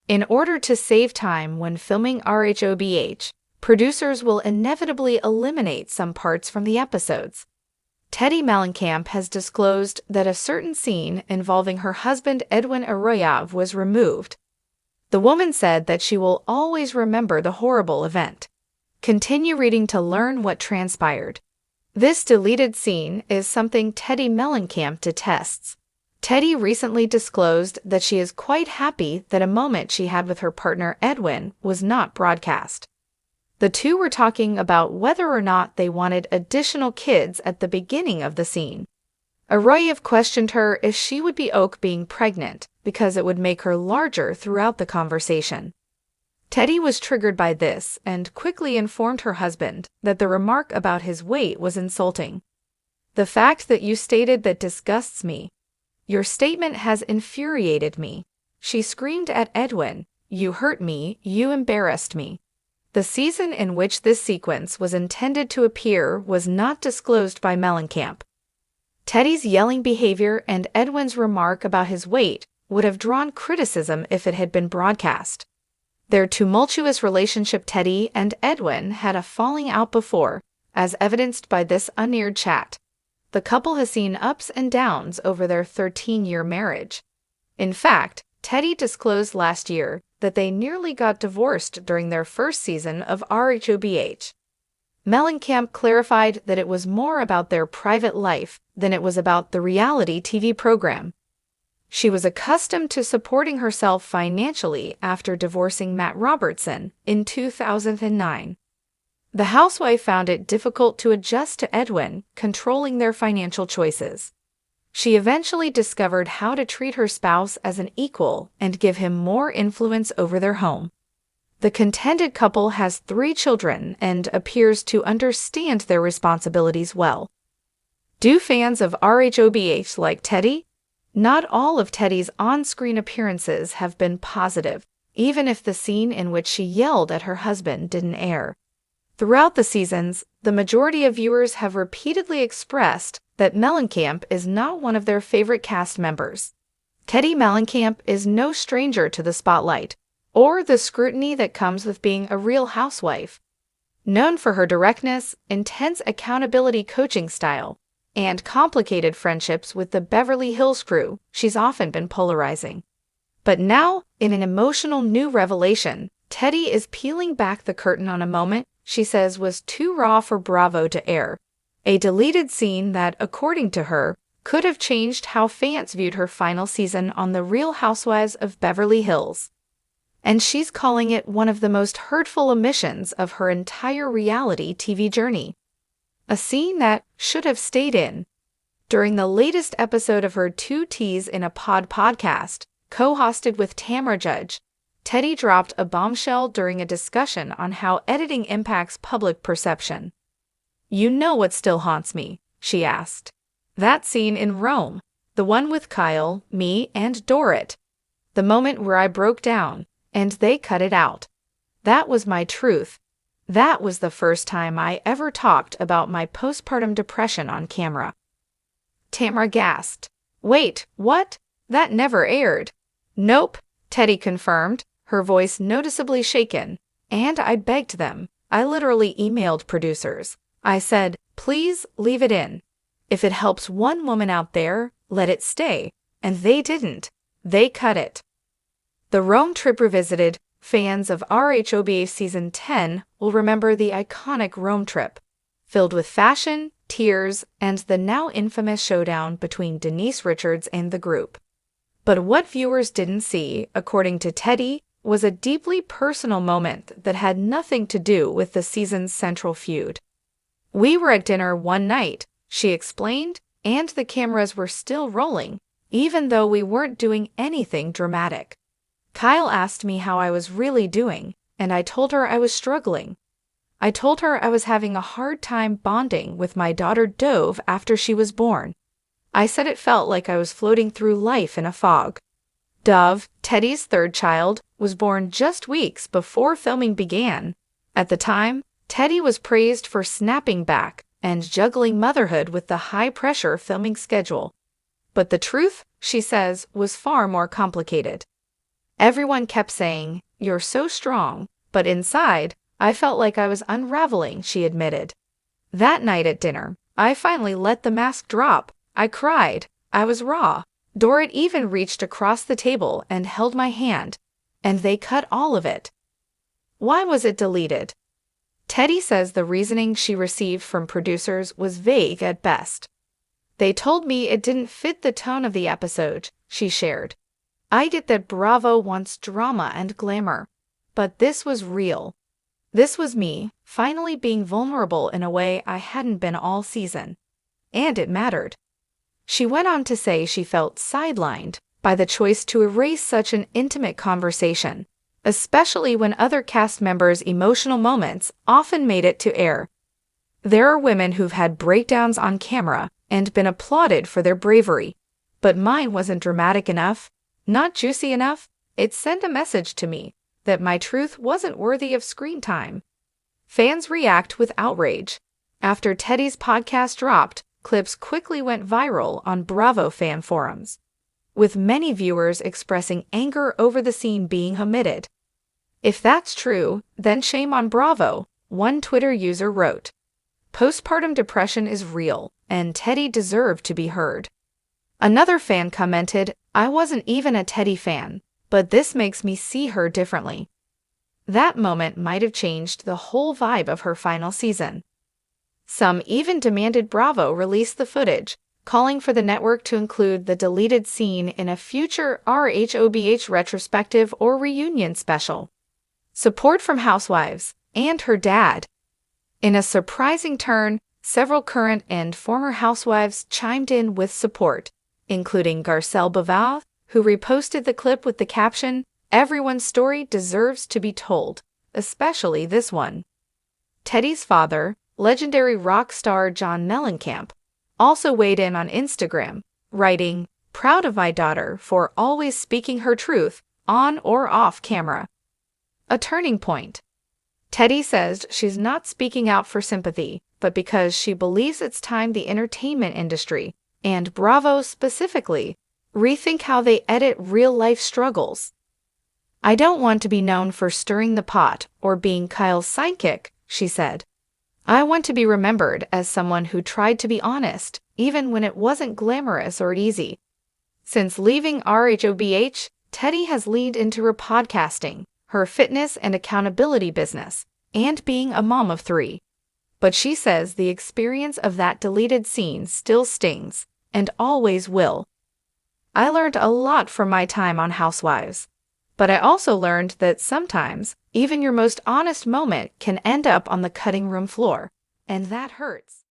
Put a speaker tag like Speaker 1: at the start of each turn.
Speaker 1: In order to save time when filming Rhobh, producers will inevitably eliminate some parts from the episodes. Teddi Mellencamp has disclosed that a certain scene involving her husband Edwin Arroyave was removed. The woman said that she will always remember the horrible event. Continue reading to learn what transpired. This deleted scene is something Teddi Mellencamp detests. Teddi recently disclosed that she is quite happy that a moment she had with her partner Edwin was not broadcast. The two were talking about whether or not they wanted additional kids at the beginning of the scene. Arroyave questioned her if she would be okay being pregnant because it would make her larger throughout the conversation. Teddi was triggered by this and quickly informed her husband that the remark about his weight was insulting. "The fact that you stated that disgusts me. Your statement has infuriated me," she screamed at Edwin. "You hurt me, you embarrassed me." The season in which this sequence was intended to appear was not disclosed by Mellencamp. Teddi's yelling behavior and Edwin's remark about his weight would have drawn criticism if it had been broadcast. Their tumultuous relationship. Teddi and Edwin had a falling out before, as evidenced by this unaired chat. The couple has seen ups and downs over their 13-year marriage. In fact, Teddi disclosed last year that they nearly got divorced during their first season of Rhobh. Mellencamp clarified that it was more about their private life than it was about the reality TV program. She was accustomed to supporting herself financially after divorcing Matt Robertson in 2009. The housewife found it difficult to adjust to Edwin controlling their financial choices. She eventually discovered how to treat her spouse as an equal and give him more influence over their home. The contented couple has 3 children and appears to understand their responsibilities well. Do fans of Rhobh like Teddi? Not all of Teddi's on-screen appearances have been positive, even if the scene in which she yelled at her husband didn't air. Throughout the seasons, the majority of viewers have repeatedly expressed that Mellencamp is not one of their favorite cast members. Teddi Mellencamp is no stranger to the spotlight, or the scrutiny that comes with being a Real Housewife. Known for her directness, intense accountability coaching style, and complicated friendships with the Beverly Hills crew, she's often been polarizing. But now, in an emotional new revelation, Teddi is peeling back the curtain on a moment she says was too raw for Bravo to air. A deleted scene that, according to her, could have changed how fans viewed her final season on The Real Housewives of Beverly Hills. And she's calling it one of the most hurtful omissions of her entire reality TV journey. A scene that should have stayed in. During the latest episode of her 2 T's in a Pod podcast, co-hosted with Tamra Judge, Teddi dropped a bombshell during a discussion on how editing impacts public perception. "You know what still haunts me?" she asked. "That scene in Rome, the one with Kyle, me, and Dorit. The moment where I broke down, and they cut it out. That was my truth. That was the first time I ever talked about my postpartum depression on camera." Tamra gasped. "Wait, what? That never aired." "Nope," Teddi confirmed, her voice noticeably shaken. "And I begged them. I literally emailed producers. I said, please leave it in. If it helps one woman out there, let it stay. And they didn't. They cut it." The Rome trip revisited. Fans of Rhobh Season 10 will remember the iconic Rome trip, filled with fashion, tears, and the now infamous showdown between Denise Richards and the group. But what viewers didn't see, according to Teddi, was a deeply personal moment that had nothing to do with the season's central feud. "We were at dinner one night," she explained, "and the cameras were still rolling, even though we weren't doing anything dramatic. Kyle asked me how I was really doing, and I told her I was struggling. I told her I was having a hard time bonding with my daughter Dove after she was born. I said it felt like I was floating through life in a fog." Dove, Teddi's 3rd child, was born just weeks before filming began. At the time, Teddi was praised for snapping back and juggling motherhood with the high-pressure filming schedule. But the truth, she says, was far more complicated. Everyone kept saying, "You're so strong," but inside, I felt like I was unraveling, she admitted. That night at dinner, I finally let the mask drop. I cried. I was raw. Dorrit even reached across the table and held my hand, and they cut all of it. Why was it deleted? Teddi says the reasoning she received from producers was vague at best. They told me it didn't fit the tone of the episode, she shared. I get that Bravo wants drama and glamour, but this was real. This was me, finally being vulnerable in a way I hadn't been all season. And it mattered. She went on to say she felt sidelined by the choice to erase such an intimate conversation, especially when other cast members' emotional moments often made it to air. There are women who've had breakdowns on camera and been applauded for their bravery, but mine wasn't dramatic enough, not juicy enough. It sent a message to me that my truth wasn't worthy of screen time. Fans react with outrage. After Teddi's podcast dropped, clips quickly went viral on Bravo fan forums, with many viewers expressing anger over the scene being omitted. If that's true, then shame on Bravo, one Twitter user wrote. Postpartum depression is real, and Teddi deserved to be heard. Another fan commented, I wasn't even a Teddi fan, but this makes me see her differently. That moment might have changed the whole vibe of her final season. Some even demanded Bravo release the footage, calling for the network to include the deleted scene in a future RHOBH retrospective or reunion special. Support from Housewives and her dad. In a surprising turn, several current and former housewives chimed in with support, including Garcelle Bavard, who reposted the clip with the caption, "Everyone's story deserves to be told, especially this one." Teddi's father, legendary rock star John Mellencamp, also weighed in on Instagram, writing, "Proud of my daughter for always speaking her truth, on or off camera." A turning point. Teddi says she's not speaking out for sympathy, but because she believes it's time the entertainment industry, and Bravo specifically, rethink how they edit real-life struggles. I don't want to be known for stirring the pot or being Kyle's sidekick, she said. I want to be remembered as someone who tried to be honest, even when it wasn't glamorous or easy. Since leaving RHOBH, Teddi has leaned into her podcasting, her fitness and accountability business, and being a mom of 3. But she says the experience of that deleted scene still stings, and always will. I learned a lot from my time on Housewives, but I also learned that sometimes even your most honest moment can end up on the cutting room floor, and that hurts.